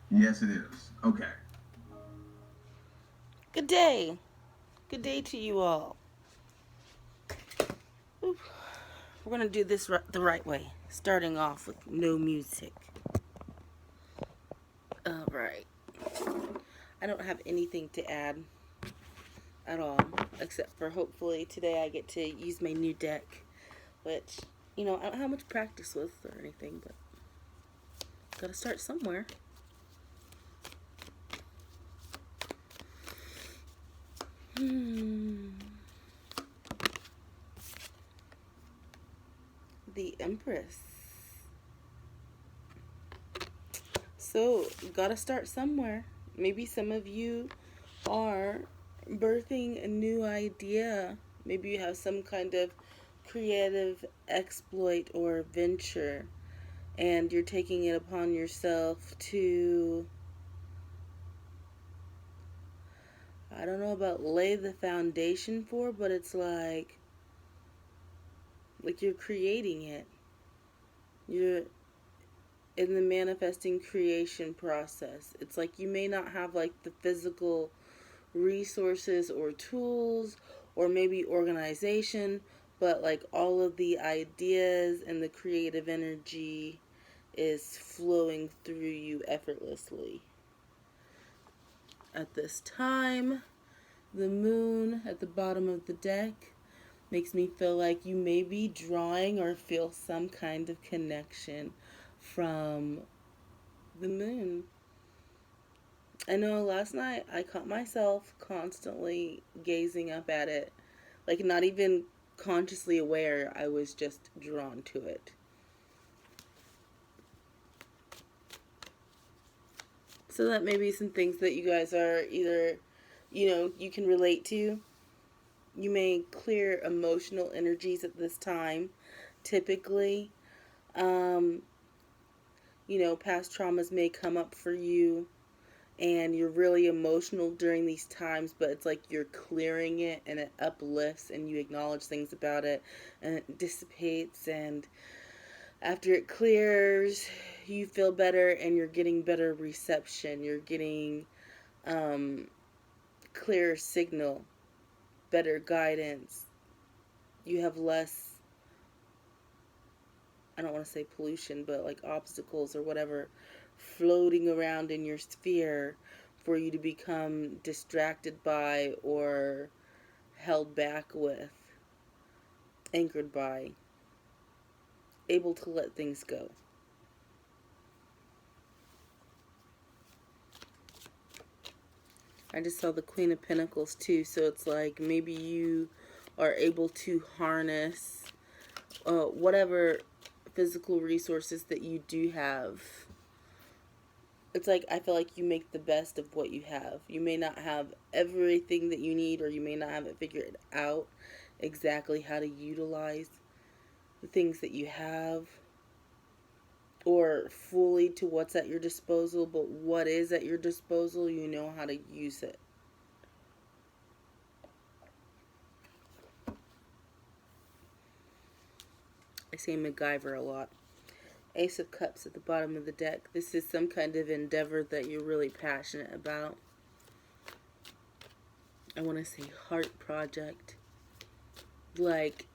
Yes, it is. Okay. Good day. Good day to you all. Ooh, we're going to do this the right way, starting off with no music. All right. I don't have anything to add at all, except for hopefully today I get to use my new deck, which, I don't have much practice with or anything, but gotta start somewhere. Hmm. The Empress. So, gotta start somewhere. Maybe some of you are birthing a new idea. Maybe you have some kind of creative exploit or venture, and you're taking it upon yourself to, I don't know about lay the foundation for, but it's like you're creating it. You're in the manifesting creation process. It's like you may not have like the physical resources or tools or maybe organization, but like all of the ideas and the creative energy is flowing through you effortlessly. At this time, the moon at the bottom of the deck makes me feel like you may be drawing or feel some kind of connection from the moon. I know last night I caught myself constantly gazing up at it, like not even consciously aware, I was just drawn to it. So that may be some things that you guys are either, you can relate to. You may clear emotional energies at this time, typically. Um, past traumas may come up for you and you're really emotional during these times, but it's like you're clearing it and it uplifts and you acknowledge things about it and it dissipates, and after it clears you feel better and you're getting better reception, you're getting um, clearer signal, better guidance, you have less, I don't want to say pollution, but like obstacles or whatever floating around in your sphere for you to become distracted by or held back with, anchored by, able to let things go. I just saw the Queen of Pentacles too, so it's like maybe you are able to harness whatever physical resources that you do have. It's like I feel like you make the best of what you have. You may not have everything that you need, or you may not have it figured out exactly how to utilize the things that you have or fully to what's at your disposal, but what is at your disposal, you know how to use it. I say MacGyver a lot. Ace of Cups at the bottom of the deck. This is some kind of endeavor that you're really passionate about. I want to say heart project. Like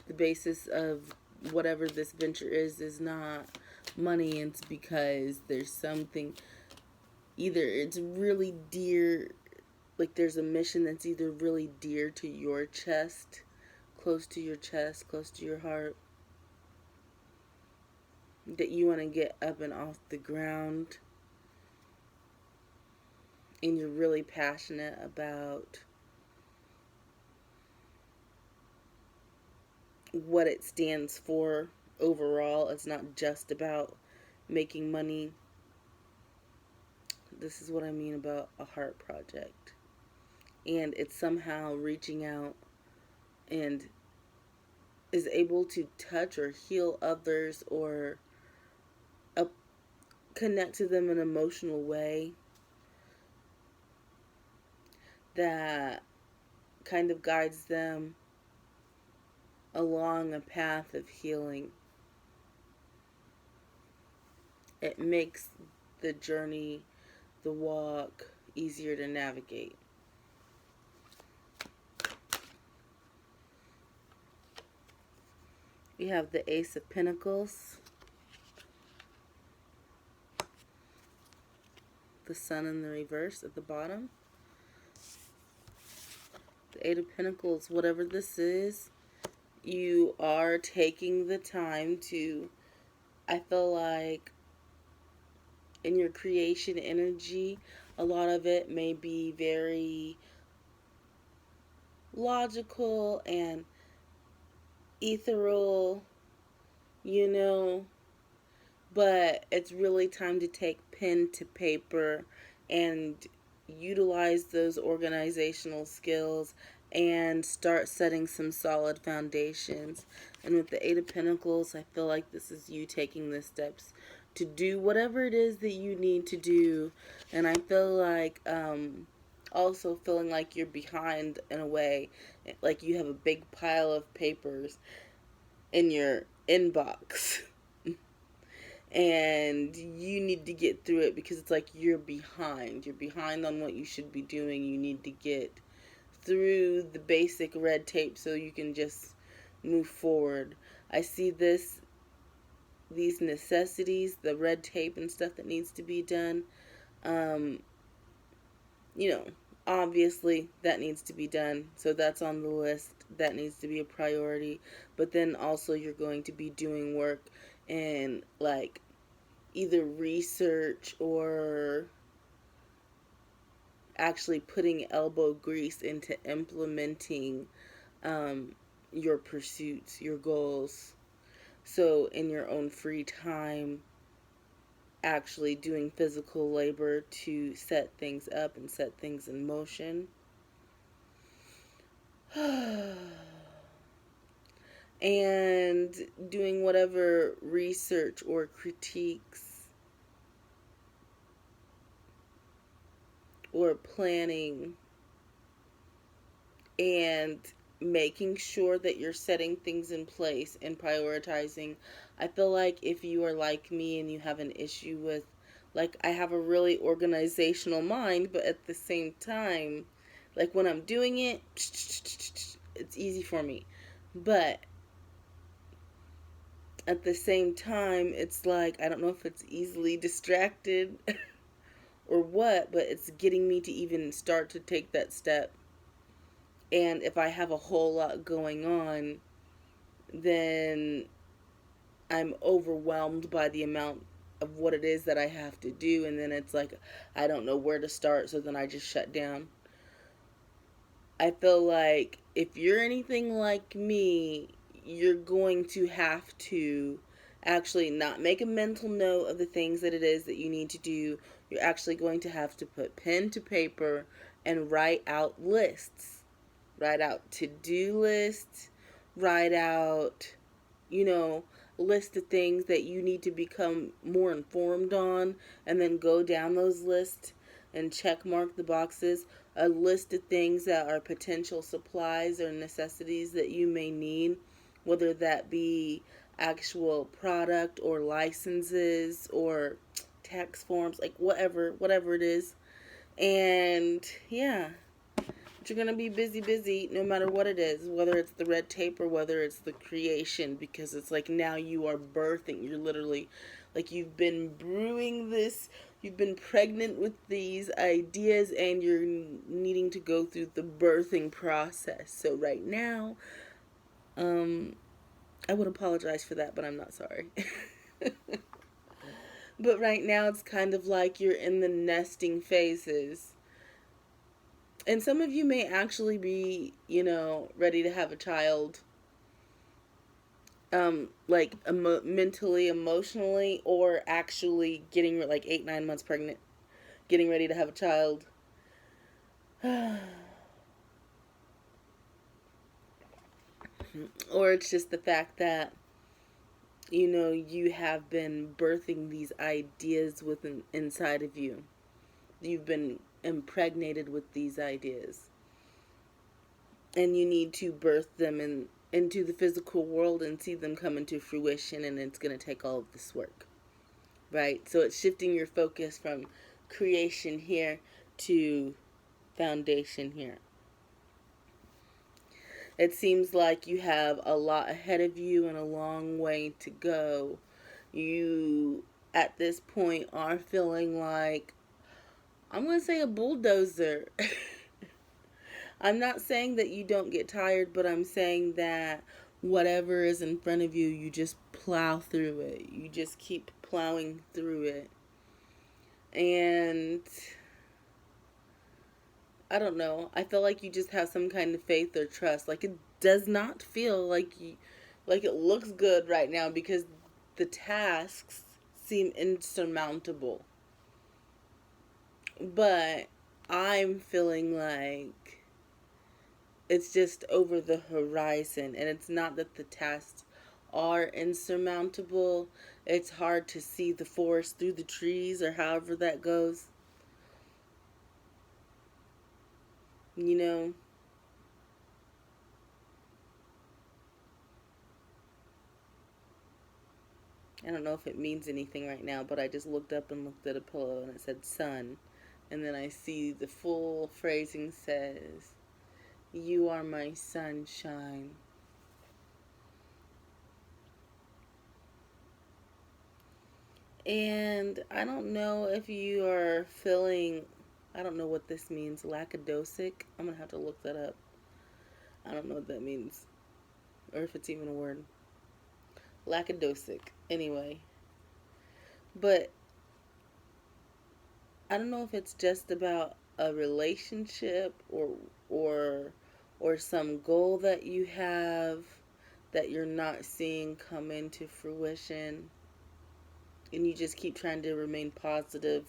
the basis of whatever this venture is not money. It's because there's something, either it's really dear, like there's a mission that's either really dear to your chest, close to your chest, close to your heart, that you want to get up and off the ground, and you're really passionate about what it stands for overall. It's not just about making money. This is what I mean about a heart project. And it's somehow reaching out and is able to touch or heal others or connect to them in an emotional way that kind of guides them along a path of healing. it makes the journey, the walk, easier to navigate. We have the Ace of Pentacles, the Sun in the reverse at the bottom. The Eight of Pentacles, whatever this is, you are taking the time to, I feel like, in your creation energy, a lot of it may be very logical and ethereal, you know, but it's really time to take pen to paper and utilize those organizational skills and start setting some solid foundations. And with the Eight of Pentacles, I feel like this is you taking the steps to do whatever it is that you need to do. And I feel like also feeling like you're behind in a way, like you have a big pile of papers in your inbox and you need to get through it because it's like you're behind on what you should be doing. You need to get through the basic red tape so you can just move forward. I see these necessities, the red tape and stuff that needs to be done. You know, obviously that needs to be done, so that's on the list. That needs to be a priority. But then also you're going to be doing work and like either research or actually putting elbow grease into implementing your pursuits, your goals. So in your own free time, actually doing physical labor to set things up and set things in motion. And doing whatever research or critiques or planning and making sure that you're setting things in place and prioritizing. I feel like if you are like me and you have an issue with, like, I have a really organizational mind, but at the same time, like when I'm doing it, it's easy for me. But at the same time, it's like, I don't know if it's easily distracted or what, but it's getting me to even start to take that step. And if I have a whole lot going on, then I'm overwhelmed by the amount of what it is that I have to do. And then it's like, I don't know where to start. So then I just shut down. I feel like if you're anything like me, you're going to have to actually not make a mental note of the things that it is that you need to do. You're actually going to have to put pen to paper and write out lists. Write out to-do lists, write out, you know, a list of things that you need to become more informed on, and then go down those lists and check mark the boxes. A list of things that are potential supplies or necessities that you may need, whether that be actual product or licenses or tax forms, like whatever it is. And yeah, you're going to be busy no matter what it is, whether it's the red tape or whether it's the creation, because it's like now you are birthing. You're literally like, you've been brewing this, you've been pregnant with these ideas, and you're needing to go through the birthing process. So right now, I would apologize for that, but I'm not sorry. But right now it's kind of like you're in the nesting phases. And some of you may actually be, you know, ready to have a child, like mentally, emotionally, or actually getting like 8-9 months pregnant, getting ready to have a child. Or it's just the fact that, you know, you have been birthing these ideas within inside of you. You've been impregnated with these ideas, and you need to birth them into the physical world and see them come into fruition, and it's going to take all of this work. right? So it's shifting your focus from creation here to foundation here. It seems like you have a lot ahead of you and a long way to go. You, at this point, are feeling like, I'm going to say, a bulldozer. I'm not saying that you don't get tired, but I'm saying that whatever is in front of you, you just plow through it. You just keep plowing through it. And I don't know. I feel like you just have some kind of faith or trust. Like, it does not feel like like it looks good right now because the tasks seem insurmountable. But I'm feeling like it's just over the horizon, and it's not that the tasks are insurmountable. It's hard to see the forest through the trees, or however that goes. You know? I don't know if it means anything right now, but I just looked up and looked at a pillow and it said sun. And then I see the full phrasing says, "You are my sunshine." And I don't know if you are feeling, I don't know what this means, lackadaisic. I'm going to have to look that up. I don't know what that means, or if it's even a word. Lackadaisic. Anyway. But I don't know if it's just about a relationship or or some goal that you have that you're not seeing come into fruition, and you just keep trying to remain positive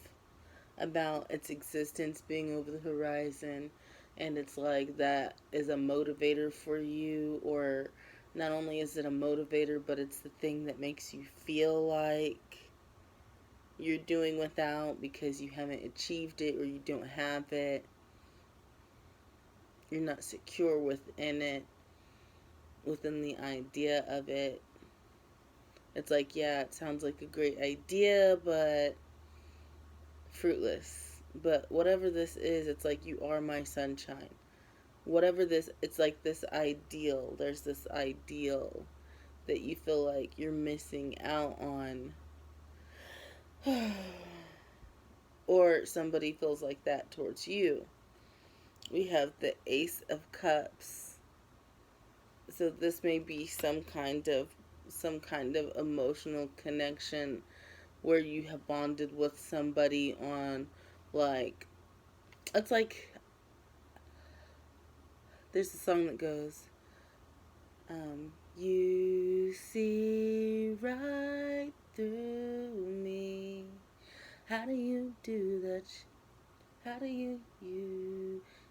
about its existence being over the horizon, and it's like that is a motivator for you, or not only is it a motivator, but it's the thing that makes you feel like you're doing without because you haven't achieved it or you don't have it. You're not secure within it, within the idea of it. It's like, yeah, it sounds like a great idea, but fruitless. But whatever this is, it's like, you are my sunshine. Whatever this, it's like this ideal. There's this ideal that you feel like you're missing out on. Or somebody feels like that towards you. We have the Ace of Cups. So this may be some kind of emotional connection where you have bonded with somebody on, like, it's like there's a song that goes, you see right through me. How do you do that? How do you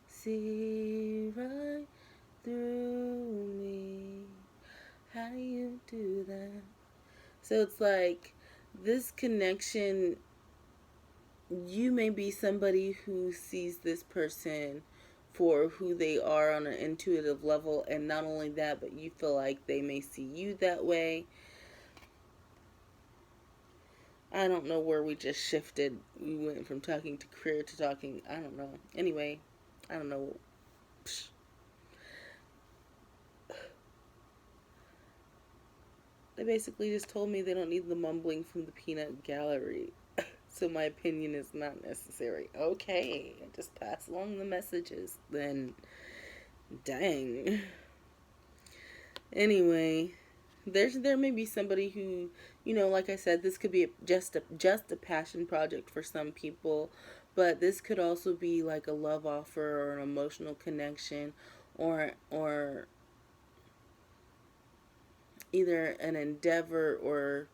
see right through me? How do you do that? So it's like this connection, you may be somebody who sees this person for who they are on an intuitive level, and not only that, but you feel like they may see you that way. I don't know where we just shifted. We went from talking to career to talking, I don't know. Anyway, I don't know. Psh. They basically just told me they don't need the mumbling from the peanut gallery. So my opinion is not necessary. Okay, just pass along the messages then. Dang. Anyway, there may be somebody who, like I said, this could be just a passion project for some people, but this could also be like a love offer or an emotional connection, or either an endeavor or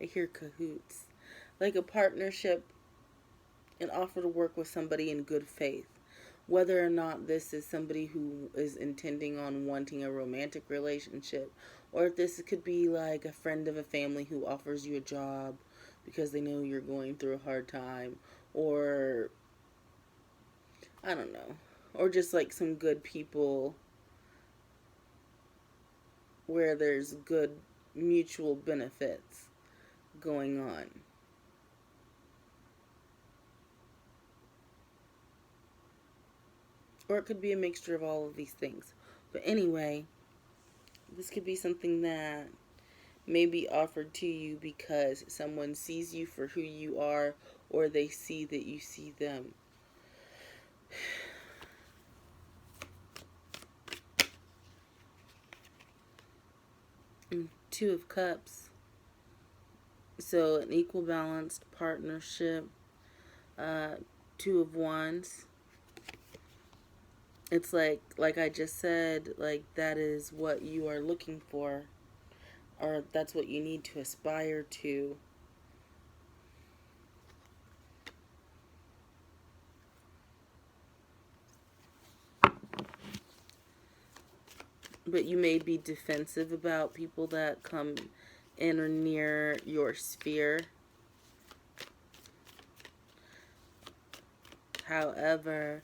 I hear cahoots, like a partnership, an offer to work with somebody in good faith. Whether or not this is somebody who is intending on wanting a romantic relationship, or if this could be like a friend of a family who offers you a job because they know you're going through a hard time, or I don't know, or just like some good people where there's good mutual benefits going on. Or it could be a mixture of all of these things. But anyway, this could be something that may be offered to you because someone sees you for who you are, or they see that you see them. Two of Cups. So an equal balanced partnership. Two of Wands. It's like I just said, like that is what you are looking for, or that's what you need to aspire to. But you may be defensive about people that come in or near your sphere. However,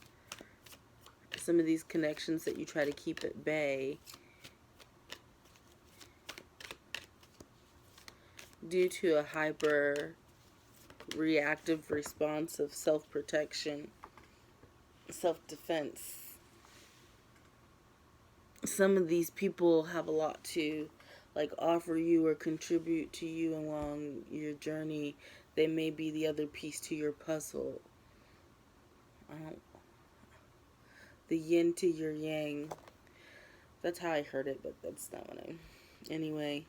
some of these connections that you try to keep at bay, due to a hyper reactive response of self-protection, self-defense, some of these people have a lot to offer you or contribute to you along your journey. They may be the other piece to your puzzle. The yin to your yang. That's how I heard it, but that's not what I'm... Anyway,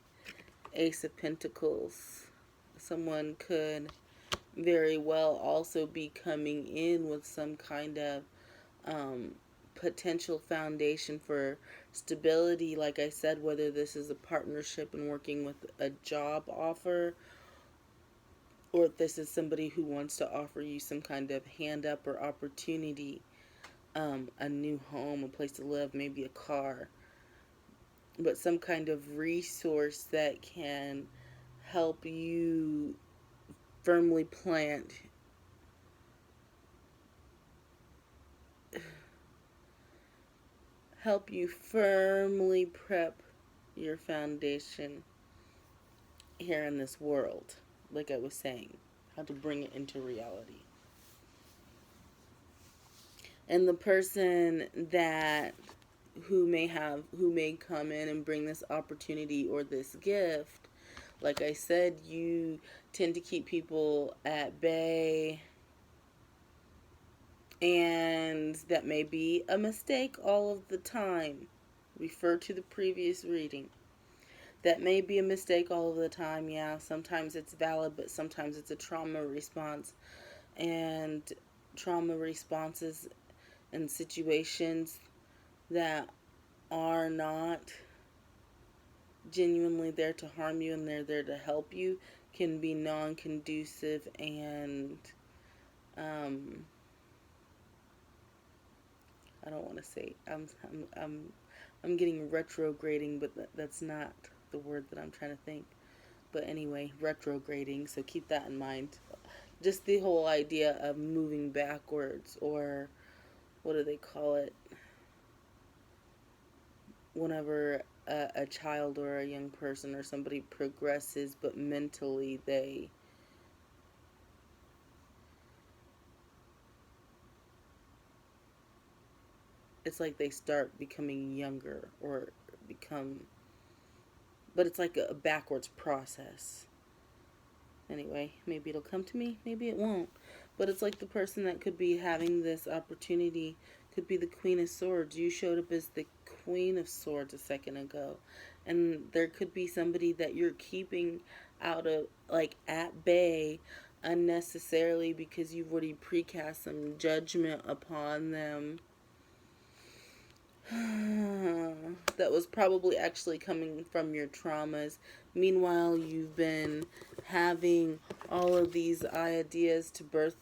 Ace of Pentacles. Someone could very well also be coming in with some kind of potential foundation for stability. Like I said, whether this is a partnership and working with a job offer, or if this is somebody who wants to offer you some kind of hand up or opportunity, a new home, a place to live, maybe a car, but some kind of resource that can help you firmly plant prep your foundation here in this world. Like I was saying, how to bring it into reality. And the person that who may come in and bring this opportunity or this gift, like I said, you tend to keep people at bay, and that may be a mistake all of the time. Refer to the previous reading. That may be a mistake all of the time. Yeah, sometimes it's valid, but sometimes it's a trauma response. And trauma responses in situations that are not genuinely there to harm you and they're there to help you can be non-conducive and I don't want to say I'm getting retrograding, but that's not the word that I'm trying to think. But anyway, retrograding, so keep that in mind. Just the whole idea of moving backwards, or what do they call it? Whenever a child or a young person or somebody progresses, but mentally it's like they start becoming younger or but it's like a backwards process. Anyway, maybe it'll come to me, maybe it won't. But it's like the person that could be having this opportunity could be the Queen of Swords. You showed up as the Queen of Swords a second ago. And there could be somebody that you're keeping out of, at bay unnecessarily because you've already precast some judgment upon them. That was probably actually coming from your traumas. Meanwhile, you've been having all of these ideas to birth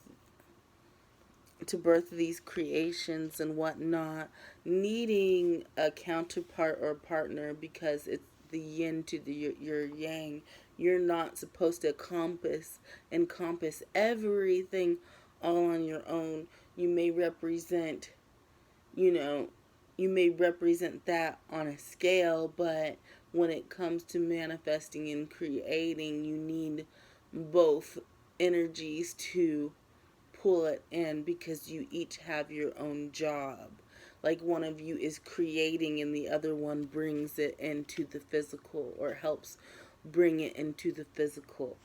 these creations and whatnot, needing a counterpart or partner because it's the yin to your yang. You're not supposed to encompass everything all on your own. You may represent, you may represent that on a scale, but when it comes to manifesting and creating, you need both energies to pull it in, because you each have your own job. Like one of you is creating and the other one brings it into the physical, or helps bring it into the physical.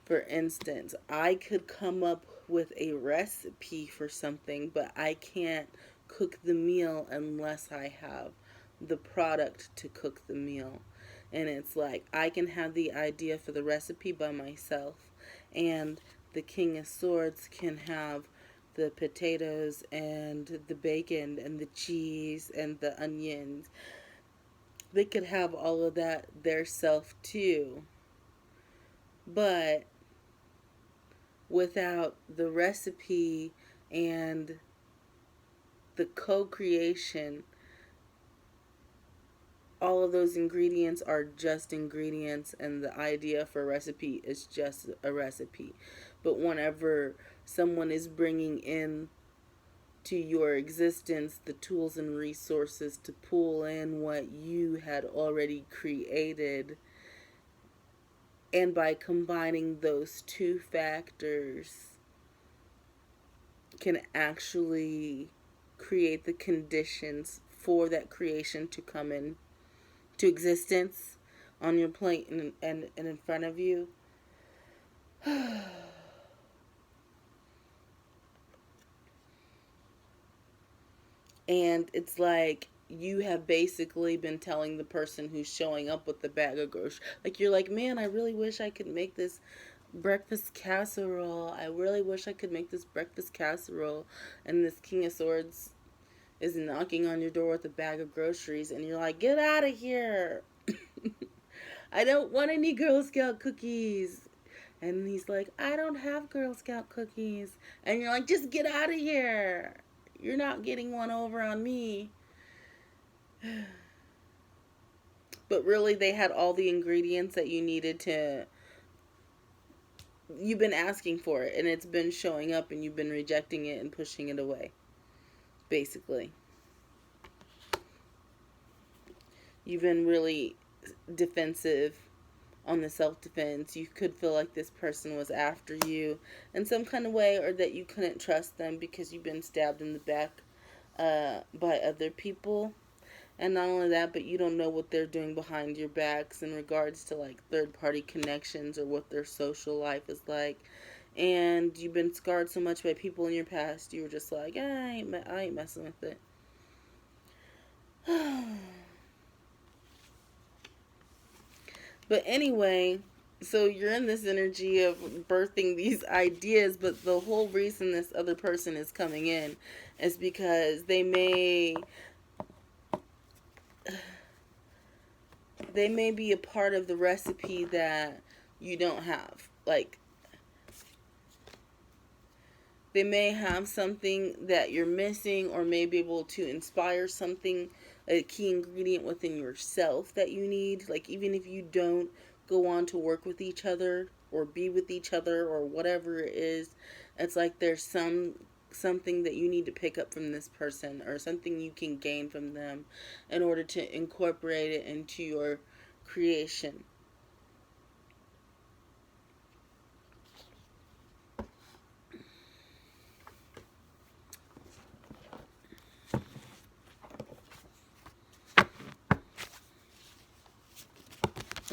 For instance, I could come up with a recipe for something, but I can't cook the meal unless I have the product to cook the meal. And it's like I can have the idea for the recipe by myself, and the King of Swords can have the potatoes and the bacon and the cheese and the onions. They could have all of that their self too. But without the recipe and the co-creation, all of those ingredients are just ingredients, and the idea for a recipe is just a recipe. But whenever someone is bringing in to your existence the tools and resources to pull in what you had already created, and by combining those two factors, can actually create the conditions for that creation to come in to existence on your plate and in front of you. And it's like you have basically been telling the person who's showing up with the bag of groceries, like you're like, man, I really wish I could make this breakfast casserole. I really wish I could make this breakfast casserole. And this King of Swords is knocking on your door with a bag of groceries, and you're like, get out of here. I don't want any Girl Scout cookies. And he's like, I don't have Girl Scout cookies. And you're like, just get out of here. You're not getting one over on me. But really, they had all the ingredients that you needed to... You've been asking for it, and it's been showing up, and you've been rejecting it and pushing it away. Basically. You've been really defensive on the self-defense. You could feel like this person was after you in some kind of way, or that you couldn't trust them because you've been stabbed in the back by other people. And not only that, but you don't know what they're doing behind your backs in regards to like third-party connections, or what their social life is like. And you've been scarred so much by people in your past, you were just like, I ain't messing with it. But anyway, so you're in this energy of birthing these ideas, but the whole reason this other person is coming in is because they may be a part of the recipe that you don't have. Like, they may have something that you're missing, or may be able to inspire something, a key ingredient within yourself that you need. Like, even if you don't go on to work with each other or be with each other or whatever it is, it's like there's something that you need to pick up from this person, or something you can gain from them in order to incorporate it into your creation.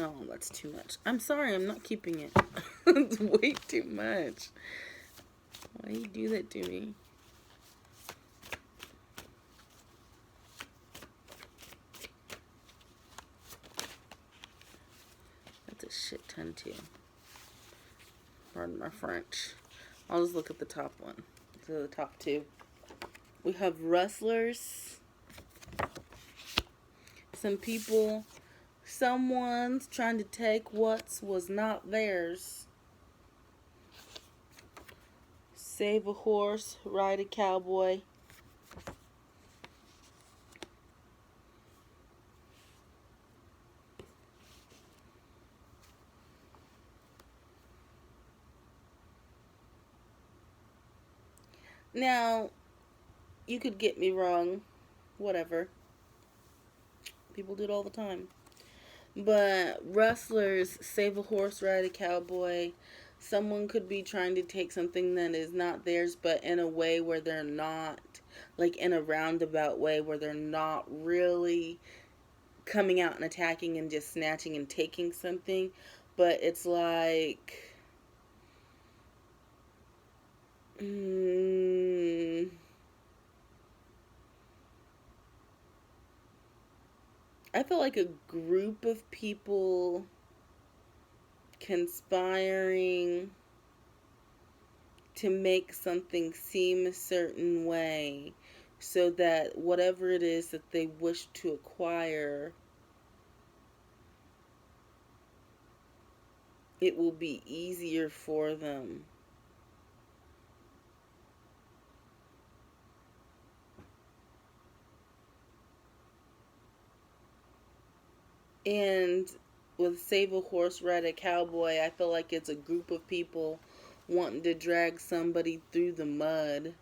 Oh, that's too much. I'm sorry, I'm not keeping it. It's way too much. Why do you do that to me? That's a shit ton too. Pardon my French. I'll just look at the top one. So the top two. We have rustlers. Some people... Someone's trying to take what was not theirs. Save a horse, ride a cowboy. Now, you could get me wrong. Whatever. People do it all the time. But rustlers, save a horse, ride a cowboy. Someone could be trying to take something that is not theirs, but in a way where they're not, like in a roundabout way where they're not really coming out and attacking and just snatching and taking something. But it's like, mm, I feel like a group of people conspiring to make something seem a certain way so that whatever it is that they wish to acquire, it will be easier for them. And with Save a Horse, Ride a Cowboy, I feel like it's a group of people wanting to drag somebody through the mud.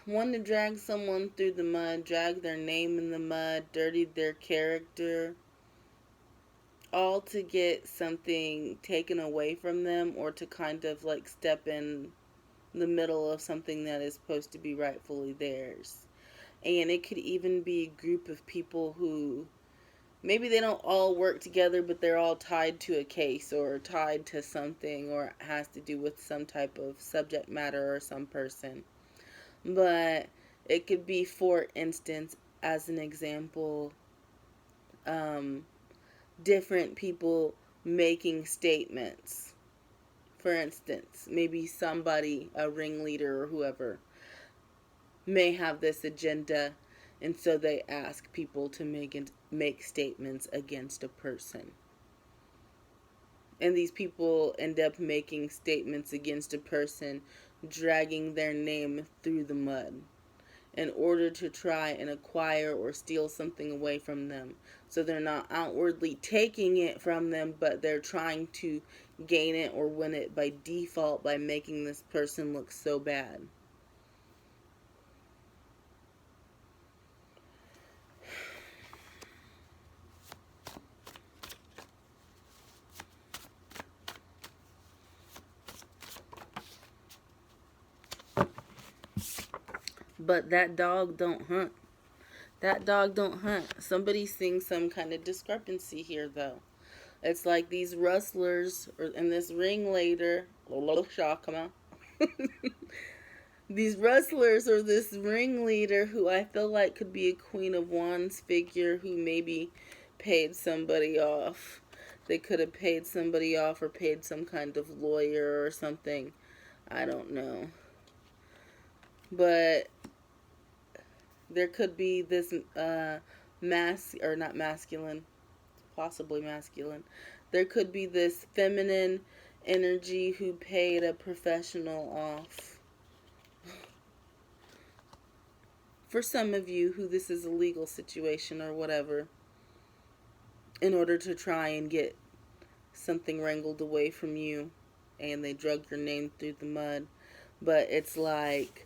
Wanting to drag someone through the mud, drag their name in the mud, dirty their character, all to get something taken away from them or to kind of like step in the middle of something that is supposed to be rightfully theirs. And it could even be a group of people who maybe they don't all work together, but they're all tied to a case or tied to something or has to do with some type of subject matter or some person. But it could be, for instance, as an example, um, different people making statements. For instance, maybe somebody, a ringleader or whoever, may have this agenda, and so they ask people to make statements against a person. And these people end up making statements against a person, dragging their name through the mud in order to try and acquire or steal something away from them. So they're not outwardly taking it from them, but they're trying to gain it or win it by default by making this person look so bad. But that dog don't hunt. That dog don't hunt. Somebody's seeing some kind of discrepancy here, though. It's like these rustlers and this ringleader. Come on. These rustlers or this ringleader who I feel like could be a Queen of Wands figure who maybe paid somebody off. They could have paid somebody off or paid some kind of lawyer or something. I don't know. But there could be this or not masculine, possibly masculine. There could be this feminine energy who paid a professional off. For some of you who this is a legal situation or whatever, in order to try and get something wrangled away from you, and they drug your name through the mud. But it's like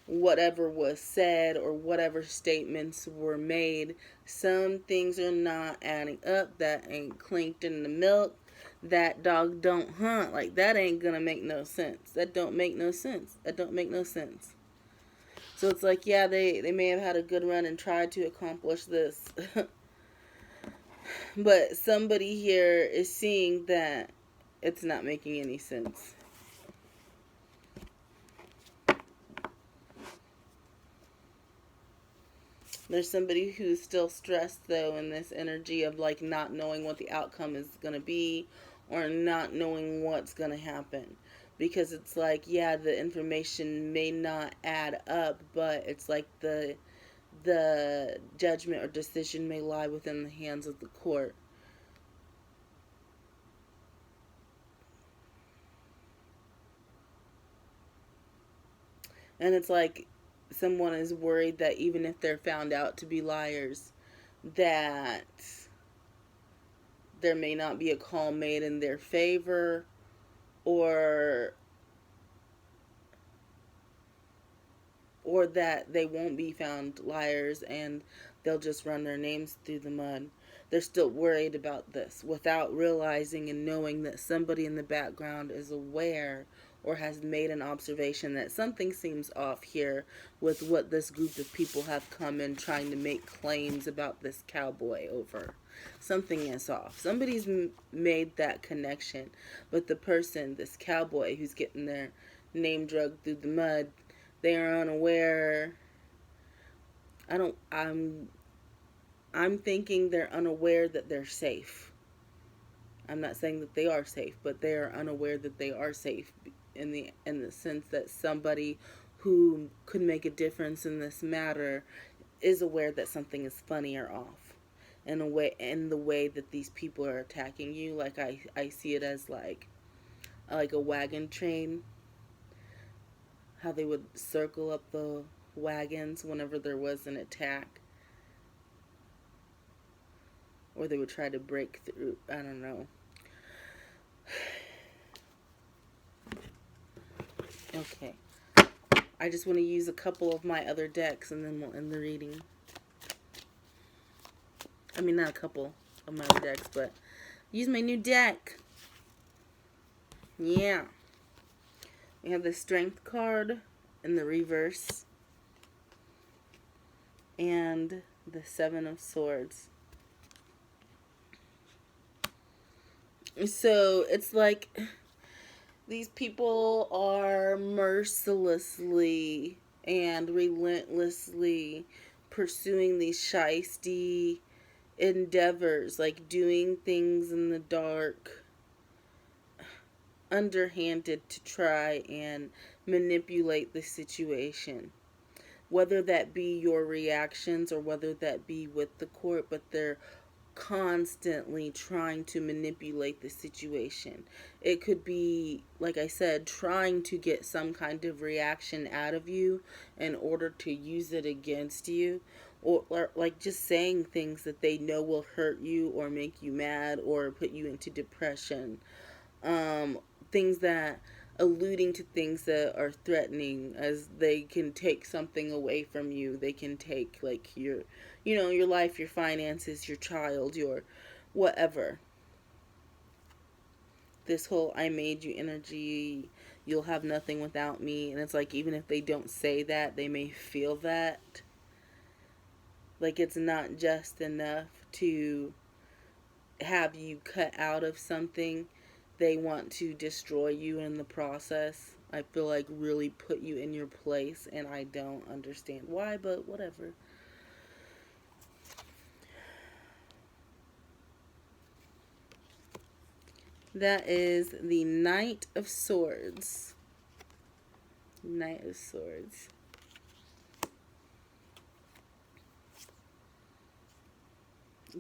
whatever was said or whatever statements were made, some things are not adding up. That ain't clinked in the milk. That dog don't hunt. Like, that ain't gonna make no sense. That don't make no sense. That don't make no sense. So it's like, yeah, they may have had a good run and tried to accomplish this. But somebody here is seeing that it's not making any sense. There's somebody who's still stressed, though, in this energy of, like, not knowing what the outcome is going to be or not knowing what's going to happen. Because it's like, yeah, the information may not add up, but it's like the judgment or decision may lie within the hands of the court. And it's like someone is worried that even if they're found out to be liars, that there may not be a call made in their favor, or that they won't be found liars and they'll just run their names through the mud. they're still worried about this without realizing and knowing that somebody in the background is aware or has made an observation that something seems off here with what this group of people have come in trying to make claims about this cowboy over. Something is off. Somebody's made that connection, but the person, this cowboy who's getting their name dragged through the mud, they are unaware. I'm thinking they're unaware that they're safe. I'm not saying that they are safe, but they are unaware that they are safe in the sense that somebody who could make a difference in this matter is aware that something is funny or off. In the way that these people are attacking you, like I see it as like a wagon train, how they would circle up the wagons whenever there was an attack, or they would try to break through. I don't know. Okay. I just want to use a couple of my other decks and then we'll end the reading. I mean, not a couple of my other decks, but use my new deck. Yeah. We have the Strength card in the reverse. And the Seven of Swords. So, it's like these people are mercilessly and relentlessly pursuing these shiesty endeavors, like doing things in the dark, underhanded to try and manipulate the situation. Whether that be your reactions or whether that be with the court, but they're constantly trying to manipulate the situation. It could be, like I said, trying to get some kind of reaction out of you in order to use it against you, or like just saying things that they know will hurt you or make you mad or put you into depression. Things that alluding to things that are threatening, as they can take something away from you. They can take like your life, your finances, your child, your whatever. This whole I made you energy, you'll have nothing without me. And it's like, even if they don't say that, they may feel that. Like, it's not just enough to have you cut out of something. They want to destroy you in the process. I feel like really put you in your place, and I don't understand why, but whatever. That is the Knight of Swords. Knight of Swords.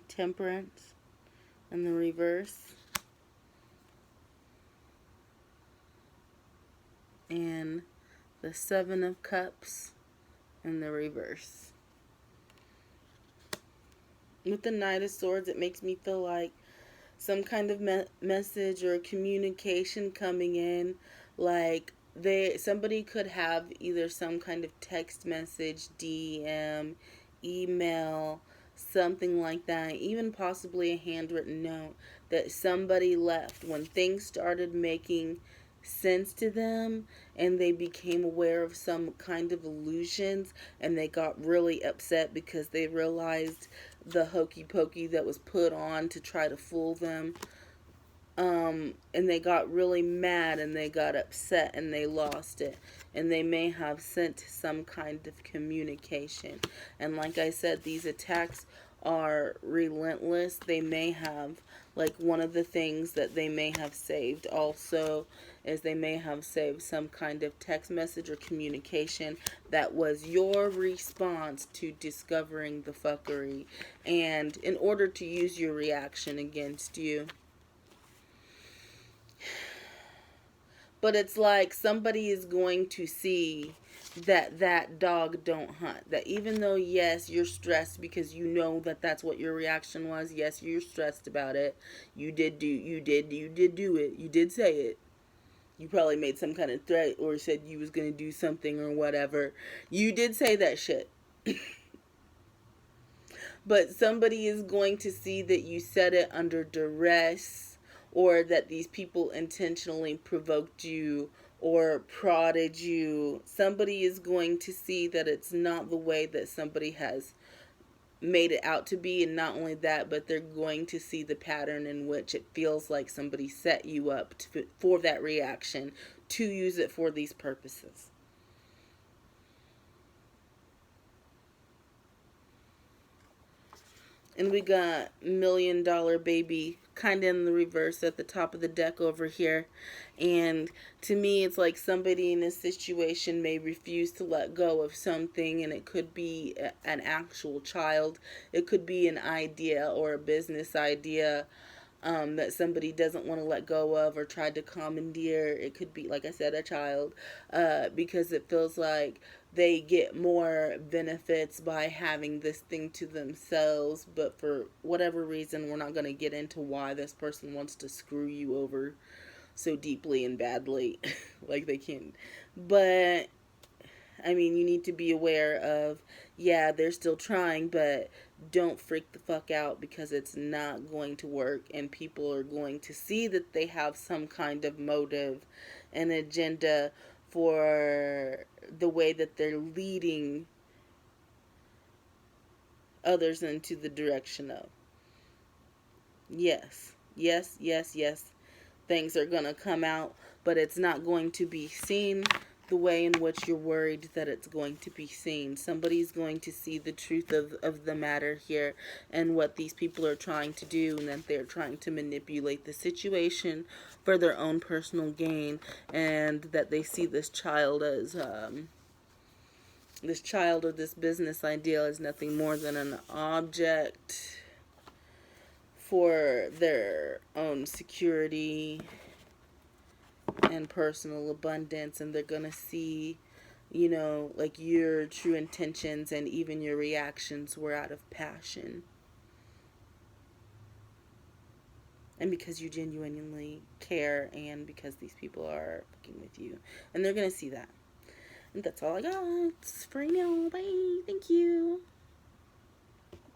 Temperance in the reverse. And the Seven of Cups in the reverse. With the Knight of Swords, it makes me feel like some kind of message or communication coming in. Like somebody could have either some kind of text message, DM, email, something like that, even possibly a handwritten note that somebody left when things started making sense to them and they became aware of some kind of illusions, and they got really upset because they realized the hokey pokey that was put on to try to fool them. And they got really mad and they got upset and they lost it. And they may have sent some kind of communication. And like I said, these attacks are relentless. They may have, like, one of the things that they may have saved also is they may have saved some kind of text message or communication that was your response to discovering the fuckery, and in order to use your reaction against you. But it's like somebody is going to see that dog don't hunt. That even though, yes, you're stressed because you know that that's what your reaction was. Yes, you're stressed about it. You did do it. You did say it. You probably made some kind of threat or said you was going to do something or whatever. You did say that shit. But somebody is going to see that you said it under duress, or that these people intentionally provoked you or prodded you. Somebody is going to see that it's not the way that somebody has made it out to be. And not only that, but they're going to see the pattern in which it feels like somebody set you up for that reaction, to use it for these purposes. And we got $1 Million Baby kind of in the reverse at the top of the deck over here. And to me, it's like somebody in this situation may refuse to let go of something, and it could be an actual child. It could be an idea or a business idea that somebody doesn't want to let go of or tried to commandeer. It could be, like I said, a child, because it feels like they get more benefits by having this thing to themselves. But for whatever reason, we're not going to get into why this person wants to screw you over so deeply and badly like they can. But I mean, you need to be aware of, yeah, they're still trying, but don't freak the fuck out, because it's not going to work, and people are going to see that they have some kind of motive and agenda for the way that they're leading others into the direction of. Yes, yes, yes, yes. Things are going to come out, but it's not going to be seen the way in which you're worried that it's going to be seen. Somebody's going to see the truth of the matter here, and what these people are trying to do, and that they're trying to manipulate the situation for their own personal gain, and that they see this child as this child or this business idea as nothing more than an object for their own security and personal abundance. And they're gonna see, like, your true intentions, and even your reactions were out of passion, and because you genuinely care, and because these people are fucking with you, and they're gonna see that. And that's all I got for now. Bye. Thank you.